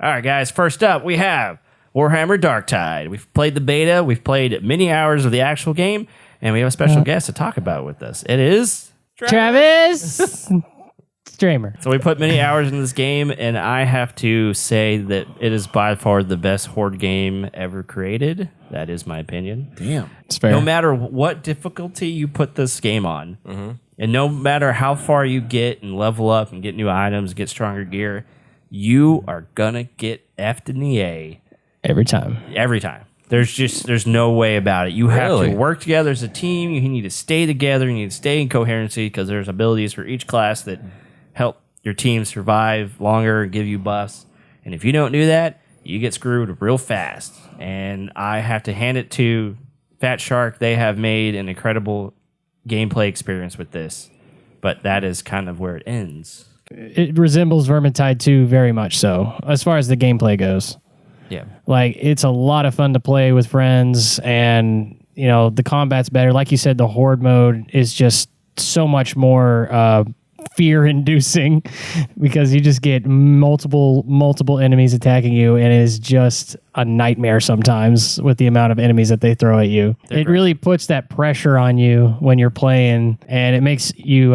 All right, guys. First up, we have Warhammer Darktide. We've played the beta. We've played many hours of the actual game, and we have a special guest to talk about with us. It is Travis Stramer. So we put many hours in this game, and I have to say that it is by far the best horde game ever created. That is my opinion. Damn. It's fair. No matter what difficulty you put this game on, and no matter how far you get and level up and get new items, get stronger gear, you are gonna get effed in the A Every time. every time. There's no way about it. You have to work together as a team. You need to stay together. You need to stay in coherency because there's abilities for each class that help your team survive longer and give you buffs. And if you don't do that, you get screwed real fast. And I have to hand it to Fatshark. They have made an incredible gameplay experience with this. But that is kind of where it ends. It resembles Vermintide 2 very much so, as far as the gameplay goes. Yeah. Like, it's a lot of fun to play with friends, and, you know, the combat's better. Like you said, the horde mode is just so much more fear-inducing because you just get multiple enemies attacking you, and it is just a nightmare sometimes with the amount of enemies that they throw at you. It really puts that pressure on you when you're playing, and it makes you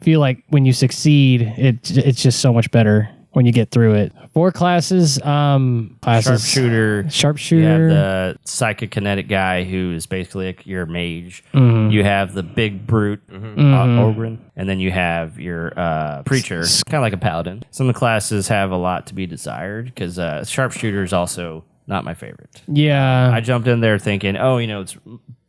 feel like when you succeed, it's just so much better when you get through it. 4 classes. Sharpshooter. Sharpshooter. You have the psychokinetic guy who is basically like your mage. You have the big brute, Ogren. And then you have your preacher, kind of like a paladin. Some of the classes have a lot to be desired because sharpshooter is also not my favorite. Yeah. I jumped in there thinking, it's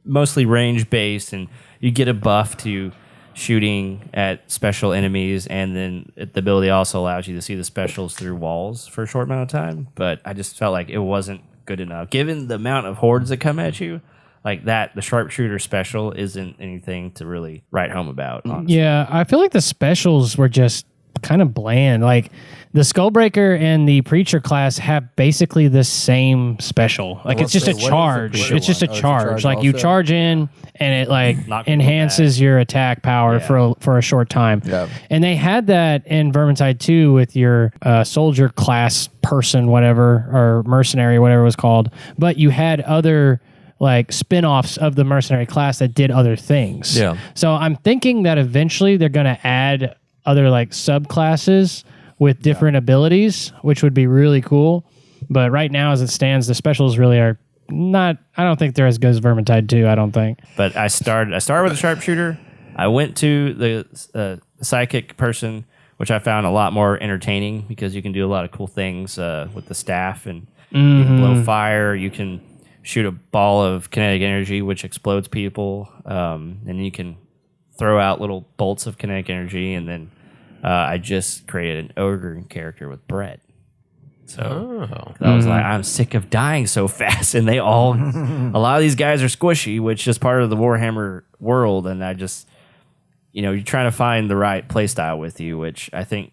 mostly range based and you get a buff to shooting at special enemies, and then the ability also allows you to see the specials through walls for a short amount of time. But I just felt like it wasn't good enough. Given the amount of hordes that come at you, like that, the sharpshooter special isn't anything to really write home about, honestly. Yeah, I feel like the specials were just kind of bland. Like, the Skullbreaker and the Preacher class have basically the same special. Like, it's just a charge. It's just a charge. Like, you charge in, and it like enhances your attack power for a short time. Yeah. And they had that in Vermintide 2 with your soldier class person, whatever, or mercenary, whatever it was called. But you had other like spin-offs of the mercenary class that did other things. Yeah. So I'm thinking that eventually they're going to add other like subclasses with different abilities, which would be really cool. But right now, as it stands, the specials really are not. I don't think they're as good as Vermintide 2. I don't think. But I started with a sharpshooter. I went to the psychic person, which I found a lot more entertaining because you can do a lot of cool things with the staff, and you can blow fire. You can shoot a ball of kinetic energy, which explodes people, and you can throw out little bolts of kinetic energy, and then I just created an ogre character with bread. So I was like, I'm sick of dying so fast, and they all, a lot of these guys are squishy, which is part of the Warhammer world, and I just, you're trying to find the right playstyle with you, which I think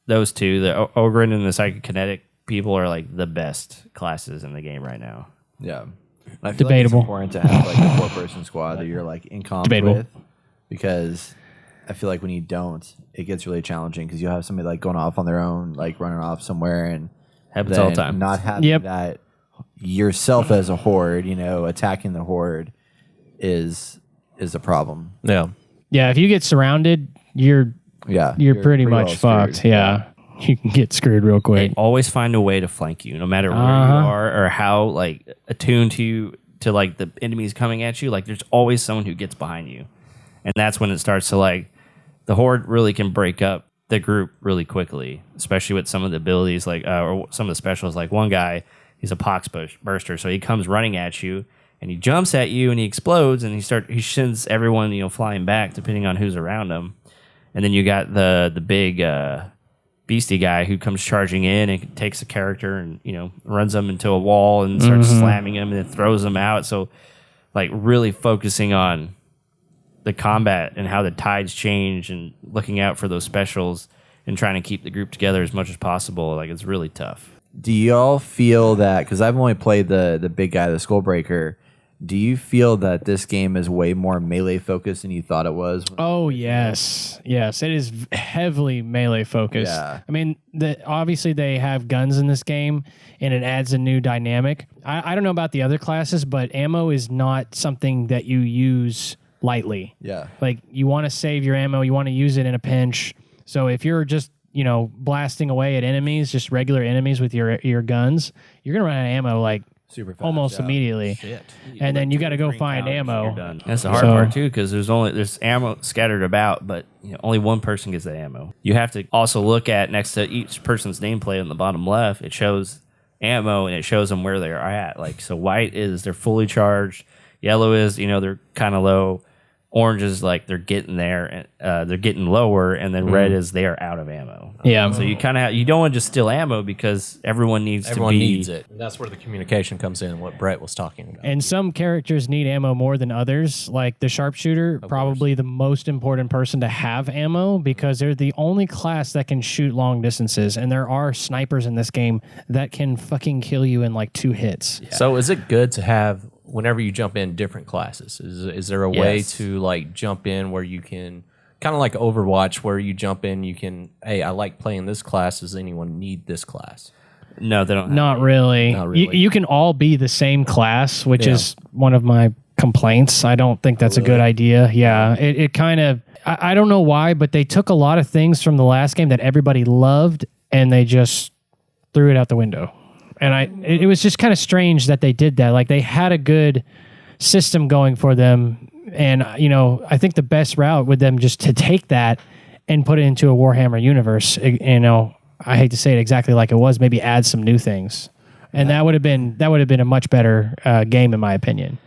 those two, the Ogren and the psychokinetic people, are like the best classes in the game right now. Yeah. I feel Debatable. like it's important to have like a 4-person squad that you're like in combat with, because I feel like when you don't, it gets really challenging because you'll have somebody like going off on their own, like running off somewhere, and happens all the time. Not having that yourself as a horde, attacking the horde is a problem. Yeah. Yeah, if you get surrounded, you're pretty much fucked. Screwed. Yeah. You can get screwed real quick. Always find a way to flank you, no matter where you are or how like attuned to like the enemies coming at you. Like, there's always someone who gets behind you, and that's when it starts to like the horde really can break up the group really quickly, especially with some of the abilities like or some of the specials. Like one guy, he's a pox burster, so he comes running at you and he jumps at you and he explodes and he sends everyone flying back depending on who's around him, and then you got the big beastie guy who comes charging in and takes a character and runs them into a wall and starts slamming him and then throws them out. So like really focusing on the combat and how the tides change and looking out for those specials and trying to keep the group together as much as possible, like it's really tough. Do y'all feel that, because I've only played the big guy, the Skullbreaker, Do you feel that this game is way more melee focused than you thought it was? Oh, yes. Yes, it is heavily melee focused. Yeah. I mean, obviously they have guns in this game, and it adds a new dynamic. I don't know about the other classes, but ammo is not something that you use lightly. Yeah. Like, you want to save your ammo. You want to use it in a pinch. So if you're just, blasting away at enemies, just regular enemies with your guns, you're going to run out of ammo, like, Super fast, almost immediately. Shit. And then you got to go find ammo. That's the hard part too, because there's ammo scattered about, but only one person gets that ammo. You have to also look at next to each person's nameplate on the bottom left. It shows ammo and it shows them where they are at. Like, so white is they're fully charged. Yellow is they're kind of low. Orange is like they're getting there, they're getting lower, and then red is they are out of ammo. Yeah. So you kind of you don't want to just steal ammo because everyone needs it. And that's where the communication comes in. What Brett was talking about. And some characters need ammo more than others. Like the sharpshooter, probably the most important person to have ammo because they're the only class that can shoot long distances. And there are snipers in this game that can fucking kill you in like 2 hits. Yeah. So is it good to have, whenever you jump in, different classes? Is there a way to like jump in where you can, kind of like Overwatch, where you jump in, you can, hey, I like playing this class. Does anyone need this class? No, they don't. Not really. Not really. You can all be the same class, which is one of my complaints. I don't think that's a good idea. Yeah, it kind of, I don't know why, but they took a lot of things from the last game that everybody loved and they just threw it out the window. And it was just kind of strange that they did that. Like, they had a good system going for them. And, I think the best route would them just to take that and put it into a Warhammer universe. I hate to say it exactly like it was, maybe add some new things. And that would have been a much better game, in my opinion.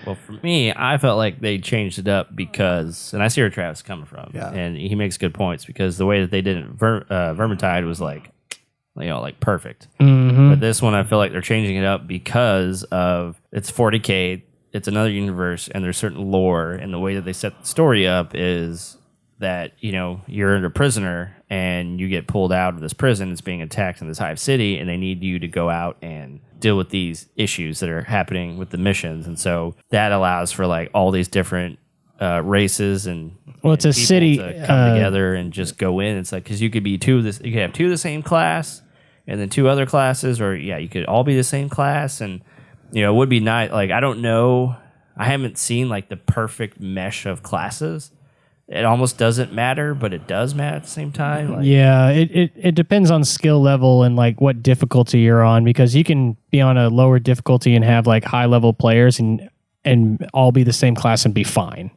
Well, for me, I felt like they changed it up because, and I see where Travis is coming from, and he makes good points because the way that they did it, Vermintide was like perfect. Mm-hmm. But this one, I feel like they're changing it up because of it's 40k, it's another universe, and there's certain lore, and the way that they set the story up is that you're a prisoner and you get pulled out of this prison. It's being attacked in this hive city, and they need you to go out and deal with these issues that are happening with the missions, and so that allows for like all these different races and it's a people city to come together and just go in. It's like because you could be you could have 2 of the same class and then 2 other classes, or you could all be the same class, and it would be nice. Like, I don't know, I haven't seen like the perfect mesh of classes. It almost doesn't matter, but it does matter at the same time. Like, yeah, it depends on skill level and like what difficulty you're on, because you can be on a lower difficulty and have like high level players and all be the same class and be fine.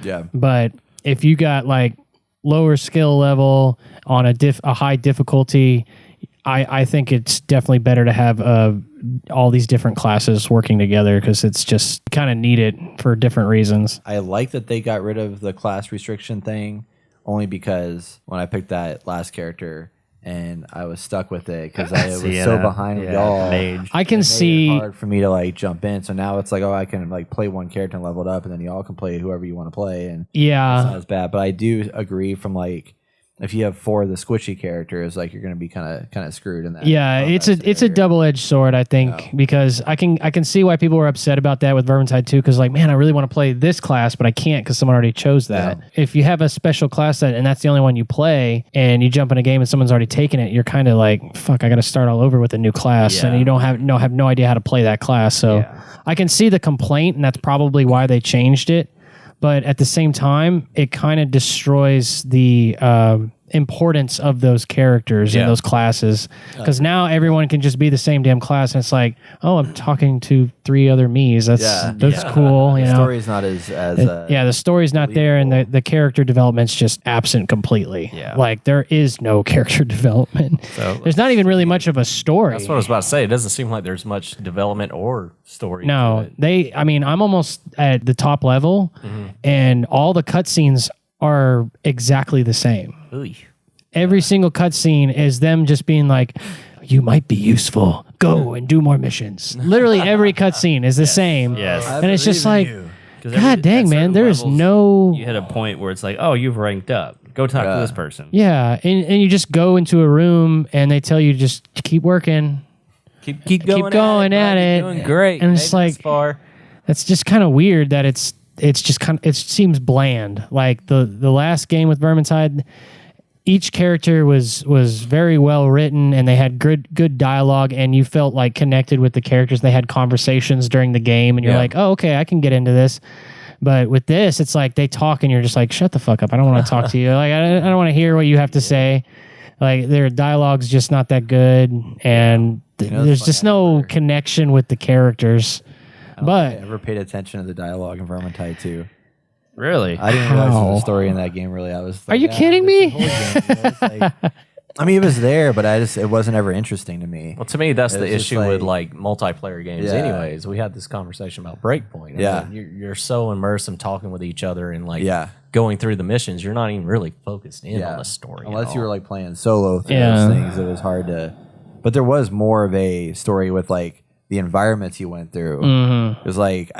Yeah. But if you got like lower skill level on a high difficulty, I think it's definitely better to have all these different classes working together because it's just kind of needed for different reasons. I like that they got rid of the class restriction thing only because when I picked that last character and I was stuck with it because I was so behind with y'all. I can see it hard for me to like jump in. So now it's like, I can like play one character and level it up, and then y'all can play whoever you want to play, and it's not as bad. But I do agree from like, if you have 4 of the squishy characters, like you're going to be kind of screwed in that. Yeah, it's a double-edged sword, I think, because I can see why people were upset about that with Vermintide too, because like, man, I really want to play this class, but I can't because someone already chose that. Yeah. If you have a special class and that's the only one you play, and you jump in a game and someone's already taken it, you're kind of like, fuck, I got to start all over with a new class, and you don't have no idea how to play that class. So I can see the complaint, and that's probably why they changed it. But at the same time, it kind of destroys the importance of those characters and those classes, because now everyone can just be the same damn class, and it's like, oh, I'm talking to 3 other me's. That's cool. The story's not as the story's not there, and the character development's just absent completely. Yeah. Like, there is no character development. So there's not even really much of a story. That's what I was about to say. It doesn't seem like there's much development or story. No, I'm almost at the top level, and all the cutscenes are exactly the same. Ooh. Every single cutscene is them just being like, you might be useful. Go and do more missions. Literally every cutscene is the same. Yes. And it's just like, God dang, man, there is no... You hit a point where it's like, oh, you've ranked up. Go talk to this person. Yeah, and you just go into a room and they tell you just keep working. Keep going at it. Doing great. And it's like... It's just kind of weird that it seems bland. Like the last game with Vermintide, each character was very well written, and they had good dialogue, and you felt like connected with the characters. They had conversations during the game, and you're like, oh, okay, I can get into this. But with this, it's like they talk, and you're just like, shut the fuck up. I don't want to talk to you. Like I don't want to hear what you have to say. Like their dialogue's just not that good, and there's just no connection with the characters. I never paid attention to the dialogue in Vermintide 2. Really? I didn't realize there was a story in that game. Really, I was. Like, are you kidding me? I mean, it was there, but it wasn't ever interesting to me. Well, to me, that's the issue with like multiplayer games. Anyways, we had this conversation about Breakpoint. I mean, you're so immersed in talking with each other and like going through the missions. You're not even really focused in on the story. Unless you were like playing solo through those things, it was hard to. But there was more of a story with like the environments you went through. It was like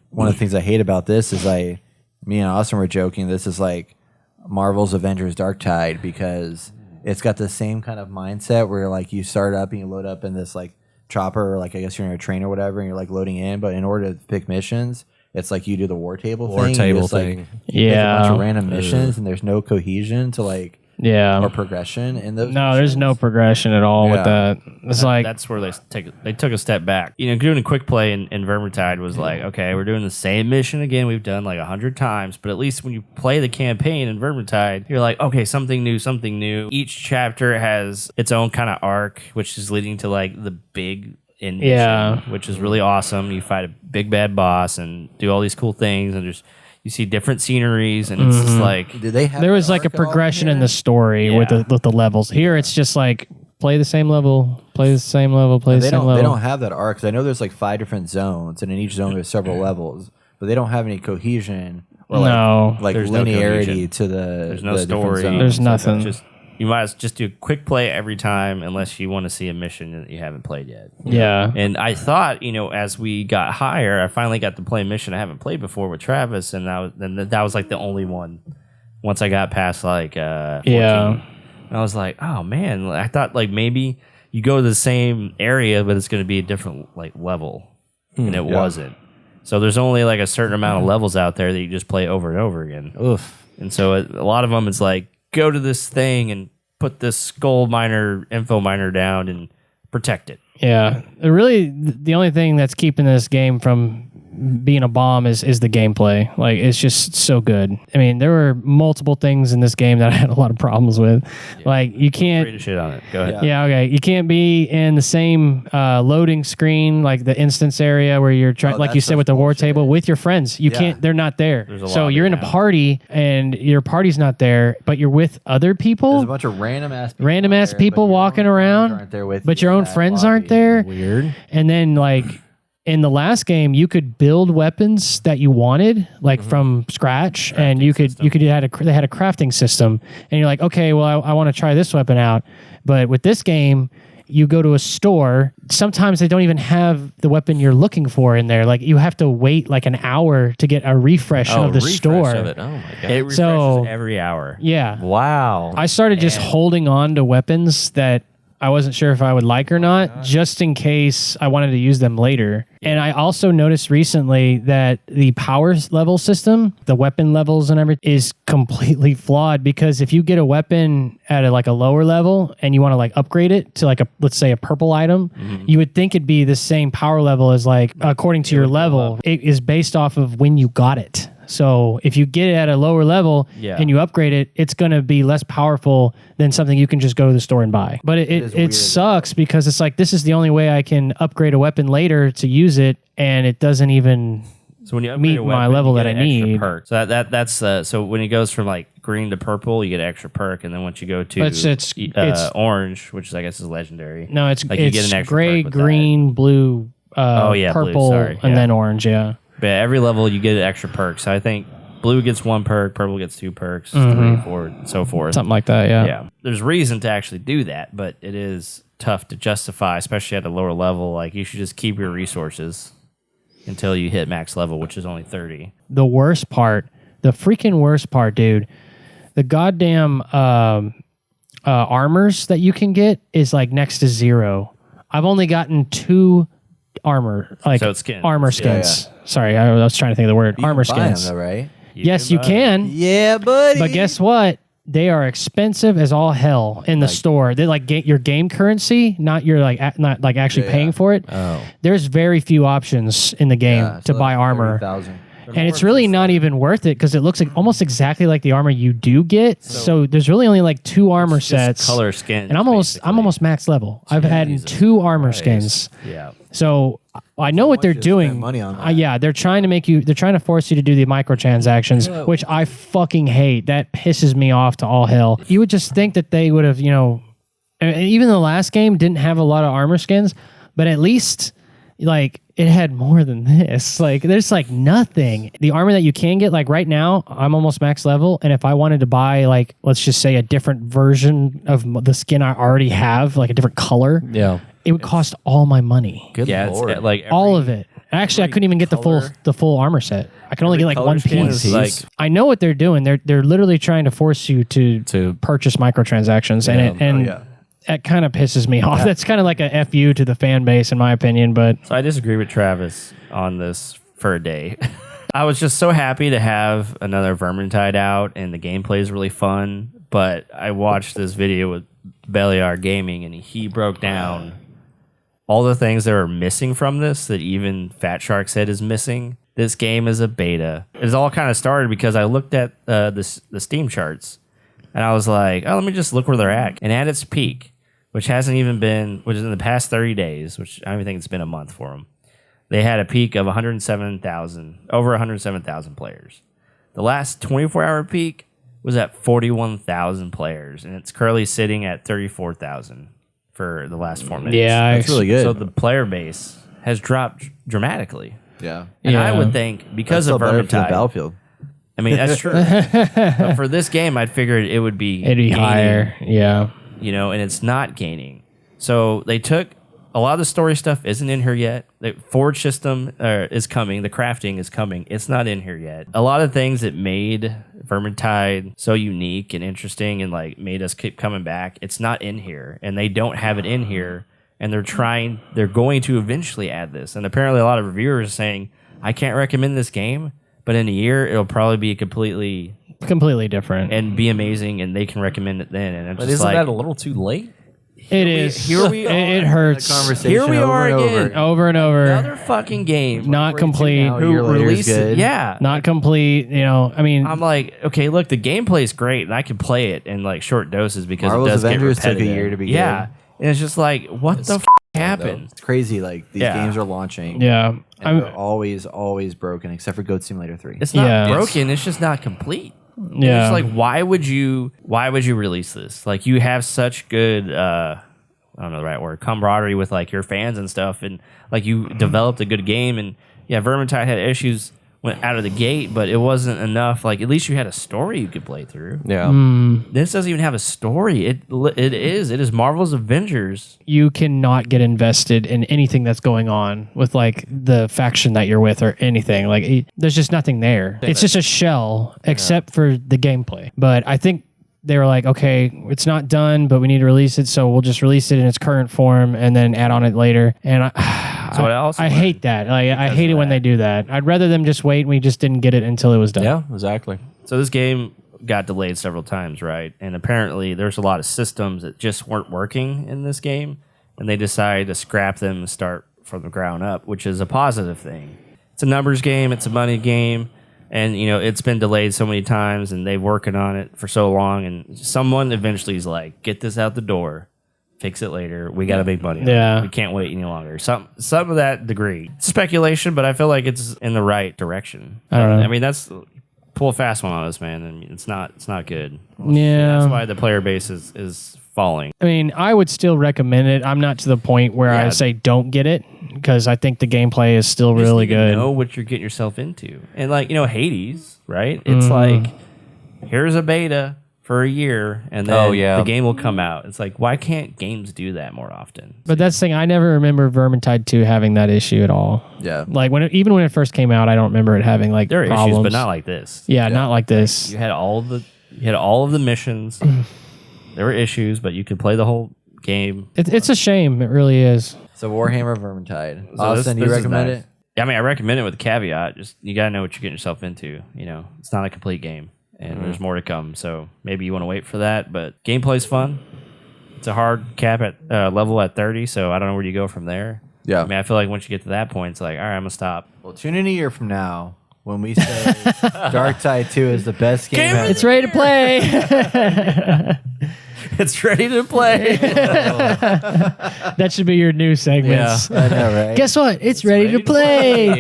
one of the things I hate about this is me and Austin were joking. This is like Marvel's Avengers Darktide because it's got the same kind of mindset where like you start up and you load up in this like chopper, or like I guess you're in a train or whatever, and you're like loading in. But in order to pick missions, it's like you do the war table thing. Like, pick a bunch of random missions, and there's no cohesion to like or progression in those. No, there's no progression at all with that. It's like that's where they took a step back. You know, doing a quick play in Vermintide was like, okay, we're doing the same mission again. We've done like 100 times, but at least when you play the campaign in Vermintide, you're like, okay, something new. Each chapter has its own kind of arc, which is leading to like the big end mission, which is really awesome. You fight a big bad boss and do all these cool things, and you see different sceneries, and it's just like there was like a progression in the story with the levels. Here, it's just like play the same level, play the same level. They don't have that arc. 'Cause I know there's like 5 different zones, and in each zone there's several levels, but they don't have any cohesion or like linearity to the. There's no story. There's nothing. You might just do a quick play every time unless you want to see a mission that you haven't played yet. Yeah. And I thought, as we got higher, I finally got to play a mission I haven't played before with Travis, and that was like the only one once I got past like 14. And I was like, oh man, I thought like maybe you go to the same area, but it's going to be a different like level. And it wasn't. So there's only like a certain amount of levels out there that you just play over and over again. Oof. And so a lot of them is like, go to this thing and put this skull miner, info miner down and protect it. Yeah. Really, the only thing that's keeping this game from being a bomb is the gameplay. Like, it's just so good. I mean, there were multiple things in this game that I had a lot of problems with. Yeah. Like, you can't... Free to shit on it. Go ahead. Yeah, okay. You can't be in the same loading screen, like the instance area where you're trying, like you said, with the war table, with your friends. You can't... They're not there. So you're in a party, and your party's not there, but you're with other people. There's a bunch of random people walking around, but your own friends aren't there. Weird. And then, like... in the last game, you could build weapons that you wanted, like from scratch, and they had a crafting system, and you're like, okay, well, I want to try this weapon out, but with this game, you go to a store. Sometimes they don't even have the weapon you're looking for in there. Like you have to wait like an hour to get a refresh of the store. Of it. Oh my god! It refreshes every hour. Yeah. Wow. I started just holding on to weapons that I wasn't sure if I would like or not, just in case I wanted to use them later. And I also noticed recently that the power level system, the weapon levels and everything, is completely flawed, because if you get a weapon at a lower level and you want to like upgrade it to like let's say a purple item, you would think it'd be the same power level as like according to your level. It is based off of when you got it. So if you get it at a lower level and you upgrade it, it's going to be less powerful than something you can just go to the store and buy. But it sucks, because it's like, this is the only way I can upgrade a weapon later to use it, and it doesn't even when you meet my level that I need. Perk. So that's so when it goes from like green to purple, you get an extra perk, and then once you go to it's orange, which I guess is legendary. No, it's like you get an extra gray, green, blue, purple, blue, and then orange. Yeah. But at every level, you get an extra perk. So I think blue gets 1 perk, purple gets 2 perks, 3, 4, and so forth. Something like that, yeah. Yeah. There's reason to actually do that, but it is tough to justify, especially at a lower level. Like, you should just keep your resources until you hit max level, which is only 30. The freaking worst part, dude, the goddamn armors that you can get is like next to 0. I've only gotten 2 armor, like So it's skins. armor skins. Sorry, I was trying to think of the word. You Armor can buy 'em skins. though, right? Yes, you can. Yeah, buddy. But guess what? They are expensive as all hell in the store. They like get your game currency, not your not like actually paying for it. Oh. There's very few options in the game Yeah, to so buy like armor. 30,000. And it's really not even worth it because it looks like almost exactly like the armor you do get. So there's really only like 2 armor Just sets. color skins. And I'm almost max level. I've had 2 armor skins. Yeah. So I know what they're much to doing. spend money on that. Yeah, they're trying to force you to do the microtransactions, which I fucking hate. That pisses me off to all hell. You would just think that they would have, even the last game didn't have a lot of armor skins, but at least like it had more than this. Like there's like nothing. The armor that you can get, like right now, I'm almost max level, and if I wanted to buy like let's just say a different version of the skin I already have, like a different color, it would cost all my money. Good Lord. It's like All of it. Actually, I couldn't even get the full armor set. I can only get like color one skin piece. is like I know what they're doing. They're literally trying to force you to purchase microtransactions, and that kind of pisses me off. That's kind of like a FU to the fan base, in my opinion. But So I disagree with Travis on this for a day. I was just so happy to have another Vermintide out, and the gameplay is really fun. But I watched this video with Beliar Gaming, and he broke down all the things that are missing from this that even Fatshark said is missing. This game is a beta. It all kind of started because I looked at the Steam charts, and I was like, oh, let me just look where they're at. And at its peak, which hasn't even been, which is in the past 30 days, which I don't even think it's been a month for them, they had a peak of over 107,000 players. The last 24-hour peak was at 41,000 players, and it's currently sitting at 34,000 for the last 4 minutes. yeah, That's really good. So the player base has dropped dramatically. Yeah. And Yeah. I would think because That's of still better for the Vermintide, Battlefield. I mean, that's true. But for this game, I'd figured it would be it'd be gaining, higher. Yeah. and it's not gaining. So they took a lot of the story stuff isn't in here yet. The forge system is coming. The crafting is coming. It's not in here yet. A lot of things that made Vermintide so unique and interesting and like made us keep coming back, it's not in here, and they don't have it in here. And they're going to eventually add this. And apparently a lot of reviewers are saying, I can't recommend this game, but in a year it'll probably be completely different. and be amazing, and they can recommend it then. And I'm But just isn't like, that a little too late? It is. here we are. It hurts. Conversation Here we over are and again. over. Over and over. Another fucking game. Not complete. now. A year later is released it. good. Yeah. Not complete. I mean, I'm like, okay, look, the gameplay is great, and I can play it in like short doses because Marvel's it does Avengers get took a repetitive. year to be Yeah. good. And it's just like, what the Though. happened? It's crazy. Like these Yeah. games are launching. yeah. And they're always broken, except for Goat Simulator 3. It's not Yeah. broken. It's just not complete. Yeah. It's like, why would you release this? Like, you have such good, I don't know the right word, camaraderie with like your fans and stuff, and like you developed a good game. And yeah, Vermintide had issues went out of the gate, but it wasn't enough. Like, at least you had a story you could play through. Yeah. This doesn't even have a story. It is Marvel's Avengers. You cannot get invested in anything that's going on with like the faction that you're with or anything. Like there's just nothing there. It's just a shell except for the gameplay. But I think they were like, okay, it's not done, but we need to release it, so we'll just release it in its current form and then add on it later. And I hate that. Like I hate it when they do that. I'd rather them just wait and we just didn't get it until it was done. Yeah, exactly. So this game got delayed several times, right? And apparently there's a lot of systems that just weren't working in this game, and they decided to scrap them and start from the ground up, which is a positive thing. It's a numbers game. It's a money game. And, it's been delayed so many times, and they've working on it for so long. And someone eventually is like, get this out the door, fix it later. We got to make money. Yeah. We can't wait any longer. Some of that degree. It's speculation, but I feel like it's in the right direction. I don't know. I mean, that's pull a fast one on us, man. I mean, it's not good. Yeah. That's why the player base is falling. I mean, I would still recommend it. I'm not to the point where I say don't get it because I think the gameplay is still really You just need to good. know what you're getting yourself into. And like, Hades, right? It's like, here's a beta for a year, and then the game will come out. It's like, why can't games do that more often? But that's the thing. I never remember Vermintide 2 having that issue at all. Yeah. Like even when it first came out, I don't remember it having like There are problems. issues, but not like this. Yeah, not like this. You had all of the missions. There were issues, but you could play the whole game. It's a shame. It really is. So Warhammer Vermintide. So Austin, this you is recommend nice. it? Yeah, I mean, I recommend it with a caveat. Just you gotta know what you're getting yourself into. You know, it's not a complete game, and there's more to come. So maybe you want to wait for that. But gameplay's fun. It's a hard cap at level at 30, so I don't know where you go from there. Yeah. I mean, I feel like once you get to that point, it's like, all right, I'm gonna stop. Well, tune in a year from now when we say Darktide 2 is the best game ever. It's ready to play. It's ready to play. That should be your new segments. I know, right? Guess what? It's ready to play.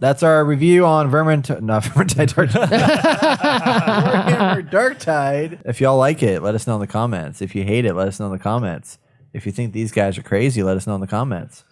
That's our review on Vermintide Darktide. If y'all like it, let us know in the comments. If you hate it, let us know in the comments. If you think these guys are crazy, let us know in the comments.